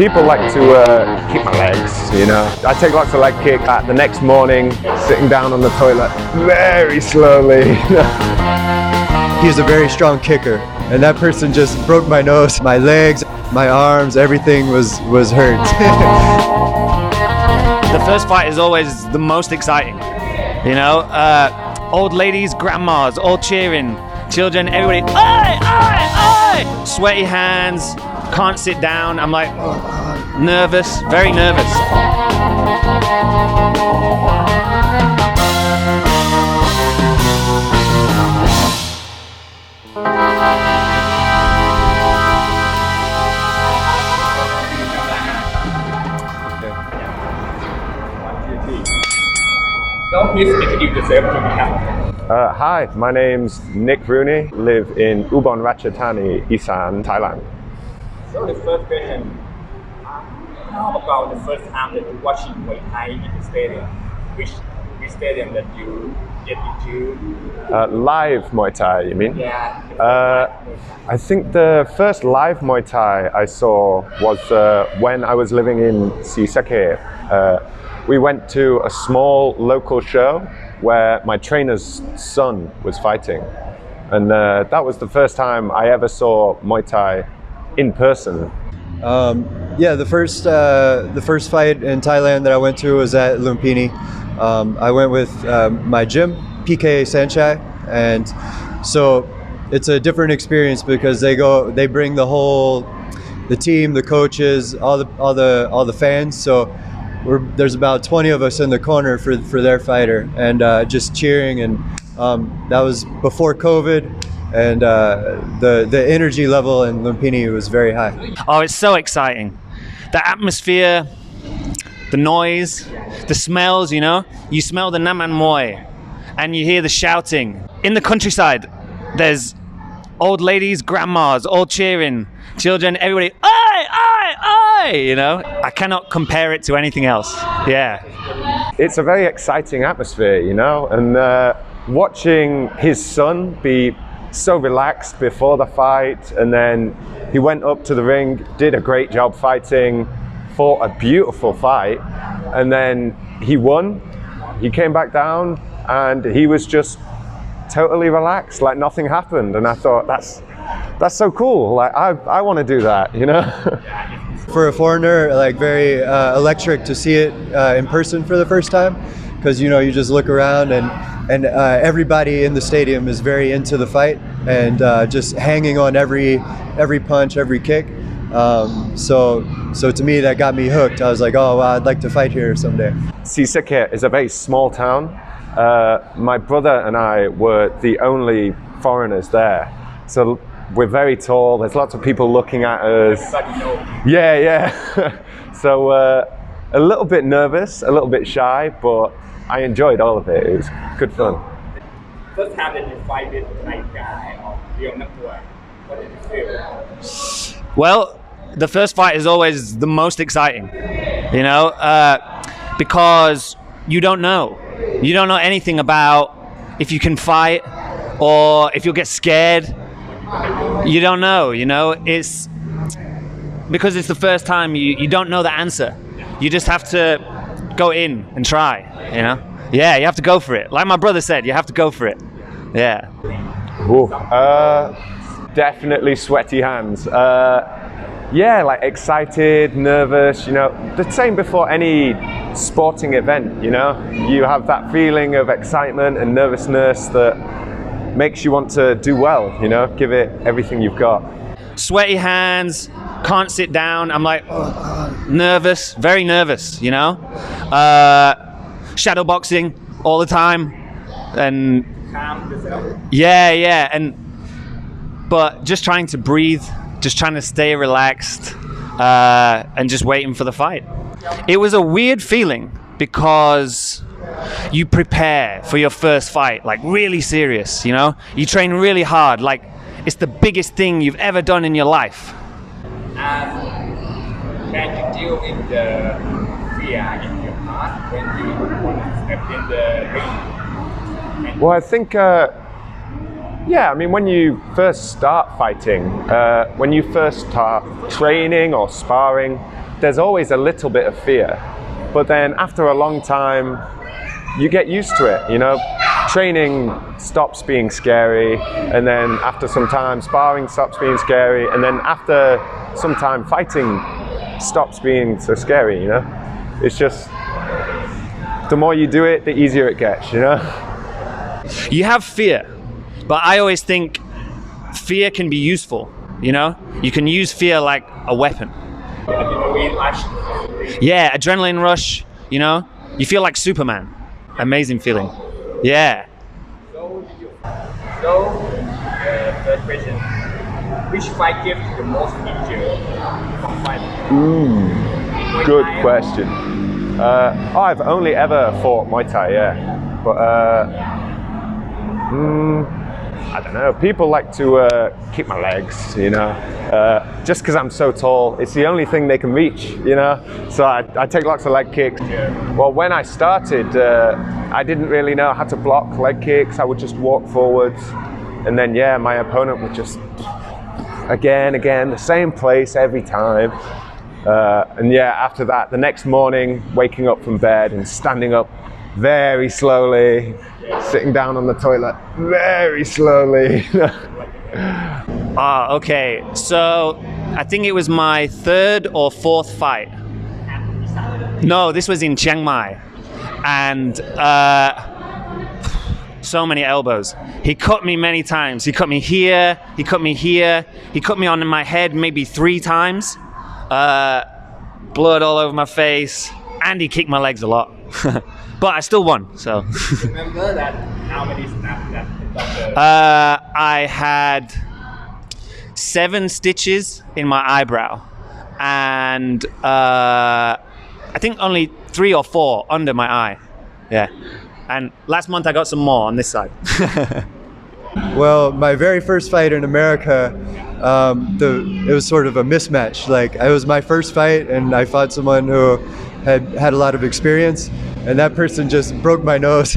People like to kick my legs, you know. I take lots of leg kick. The next morning, sitting down on the toilet very slowly. He's a very strong kicker, and that person just broke my nose. My legs, my arms, everything was hurt. The first fight is always the most exciting, you know. Old ladies, grandmas, all cheering, children, everybody, aye, aye, aye! Sweaty hands, can't sit down. I'm like, nervous, very nervous. So please introduce yourself to the camera. Hi, my name's Nick Rooney, live in Ubon Ratchathani, Isan, Thailand. So the first question, how about the first time that you watching Muay Thai in the stadium? Which stadium that you get into? Live Muay Thai, you mean? Yeah. I think the first live Muay Thai I saw was when I was living in Sisake. We went to a small local show where my trainer's son was fighting. And that was the first time I ever saw Muay Thai in person. Yeah, the first fight in Thailand that I went to was at Lumpini. I went with my gym, PK Sanchai, and so it's a different experience because they bring the team, the coaches, all the fans. So there's about 20 of us in the corner for their fighter, and just cheering, and that was before COVID, and the energy level in Lumpini was very high. Oh, it's so exciting. The atmosphere, the noise, the smells, you know? You smell the Nakmuay and you hear the shouting. In the countryside, there's old ladies, grandmas, all cheering, children, everybody, aye, aye, aye, you know? I cannot compare it to anything else. Yeah. It's a very exciting atmosphere, you know, and watching his son be so relaxed before the fight, and then he went up to the ring, did a great job fighting, fought a beautiful fight, and then he won. He came back down and he was just totally relaxed, like nothing happened. And I thought, that's so cool. Like I want to do that, you know. For a foreigner, like very electric to see it in person for the first time, because you know, you just look around and everybody in the stadium is very into the fight and just hanging on every punch, every kick. So to me, that got me hooked. I was like, oh, well, I'd like to fight here someday. Sisake is a very small town. My brother and I were the only foreigners there. So we're very tall. There's lots of people looking at us. Everybody knows. Yeah. So a little bit nervous, a little bit shy, but I enjoyed all of it. It was good fun. First time that you fight with nice guy or real Nakmuay, what did you feel? Well, the first fight is always the most exciting, you know, because you don't know. You don't know anything about if you can fight or if you'll get scared. You don't know, you know. It's because it's the first time, you don't know the answer. You just have to go in and try, you know. Yeah, you have to go for it. Like my brother said, you have to go for it. Yeah. Ooh, definitely sweaty hands. Yeah, like excited, nervous, you know, the same before any sporting event, you know. You have that feeling of excitement and nervousness that makes you want to do well, you know, give it everything you've got. Sweaty hands, can't sit down. I'm like, nervous, very nervous, you know. Shadow boxing all the time, and Calm yourself. yeah, but just trying to breathe, just trying to stay relaxed, and just waiting for the fight. It was a weird feeling because you prepare for your first fight, like really serious, you know? You train really hard, like it's the biggest thing you've ever done in your life. Can you deal with the fear in your heart when you want to step in the ring? Well, I think, yeah, I mean, when you first start fighting, when you first start training or sparring, there's always a little bit of fear. But then after a long time, you get used to it, you know. Training stops being scary, and then after some time, sparring stops being scary, and then after some time, fighting stops being so scary, you know. It's just, the more you do it, the easier it gets, you know. You have fear, but I always think fear can be useful, you know. You can use fear like a weapon. Adrenaline rush. Yeah, adrenaline rush, you know. You feel like Superman. Amazing feeling. Yeah. So, third question. Which fight gives you the most pleasure from fighting? Good question. I've only ever fought Muay Thai, yeah. But I don't know. People like to kick my legs, you know. Just because I'm so tall, it's the only thing they can reach, you know. So I take lots of leg kicks. Well, when I started, I didn't really know how to block leg kicks. I would just walk forwards, and then yeah, my opponent would just again, the same place every time. And yeah, after that, the next morning, waking up from bed and standing up very slowly, sitting down on the toilet very slowly. Okay. So I think it was my third or fourth fight. No, this was in Chiang Mai. And so many elbows. He cut me many times. He cut me here, he cut me here, he cut me on my head maybe 3 times. Blood all over my face, and he kicked my legs a lot. But I still won, so. Remember that how many snaps that the doctor? I had 7 stitches in my eyebrow, and I think only 3 or 4 under my eye. Yeah. And last month I got some more on this side. Well, my very first fight in America, it was sort of a mismatch. Like, it was my first fight, and I fought someone who had a lot of experience, and that person just broke my nose.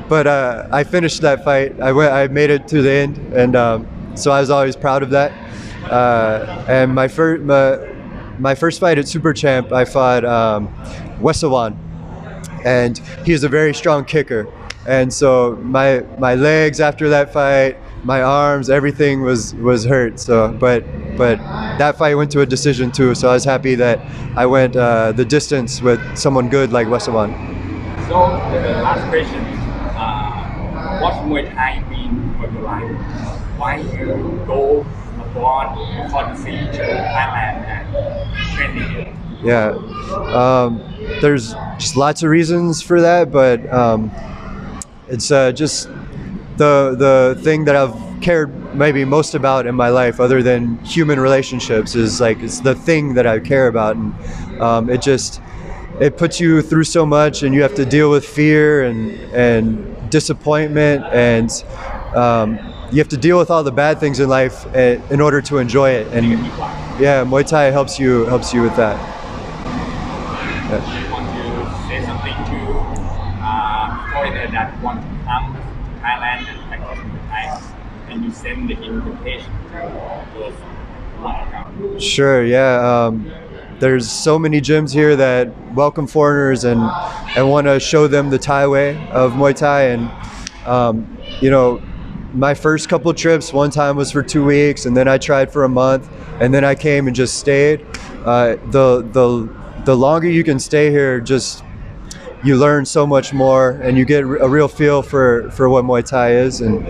But I finished that fight. I made it to the end, and so I was always proud of that. And my first fight at Super Champ, I fought Wesawan, and he was a very strong kicker. And so my legs after that fight, my arms, everything was hurt. So, but that fight went to a decision too. So I was happy that I went the distance with someone good like Wesawan. So the last question. What's Muay Thai mean for your life? Why you go abroad to see Thailand and training here? Yeah, there's just lots of reasons for that, but it's just the thing that I've cared maybe most about in my life, other than human relationships, is like it's the thing that I care about, and it puts you through so much, and you have to deal with fear and disappointment, and you have to deal with all the bad things in life in order to enjoy it. And yeah, Muay Thai helps you with that. Yeah. You want to say something to foreigners that want to come to Thailand and practice Muay Thai, and you send the invitation to those who want to come? Sure. Yeah. There's so many gyms here that welcome foreigners and want to show them the Thai way of Muay Thai. And you know, my first couple trips, one time was for 2 weeks, and then I tried for a month, and then I came and just stayed. The longer you can stay here, just you learn so much more, and you get a real feel for what Muay Thai is. And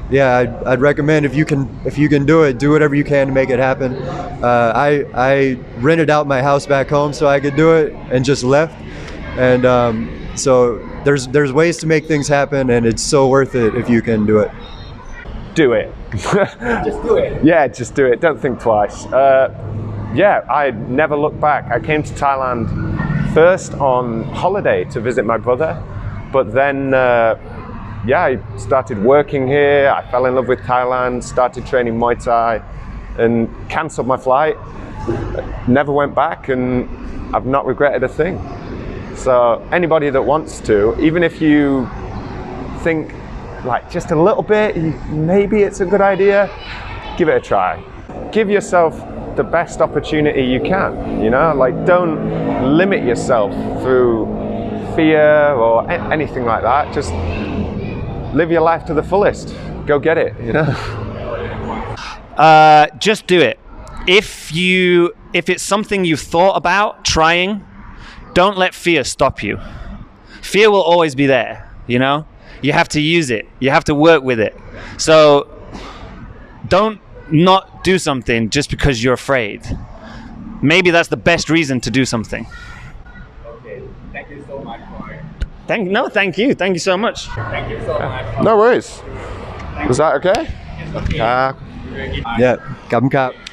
yeah, I'd recommend if you can do it, do whatever you can to make it happen. I rented out my house back home so I could do it, and just left. And so there's ways to make things happen, and it's so worth it if you can do it. Do it. Just do it. Yeah, just do it. Don't think twice. Yeah, I never looked back. I came to Thailand first on holiday to visit my brother, but then yeah, I started working here. I fell in love with Thailand, started training Muay Thai, and cancelled my flight. Never went back, and I've not regretted a thing. So anybody that wants to, even if you think like just a little bit, maybe it's a good idea, give it a try. Give yourself the best opportunity you can, you know? Like, don't limit yourself through fear or anything like that. Just live your life to the fullest. Go get it, you know? Just do it. If it's something you've thought about trying, don't let fear stop you. Fear will always be there, you know? You have to use it. You have to work with it. So don't not do something just because you're afraid. Maybe that's the best reason to do something. Okay, thank you so much for it. Thank you. Thank you so much. Thank you so much. No worries. Was that okay? Okay. Yeah, ขอบคุณครับ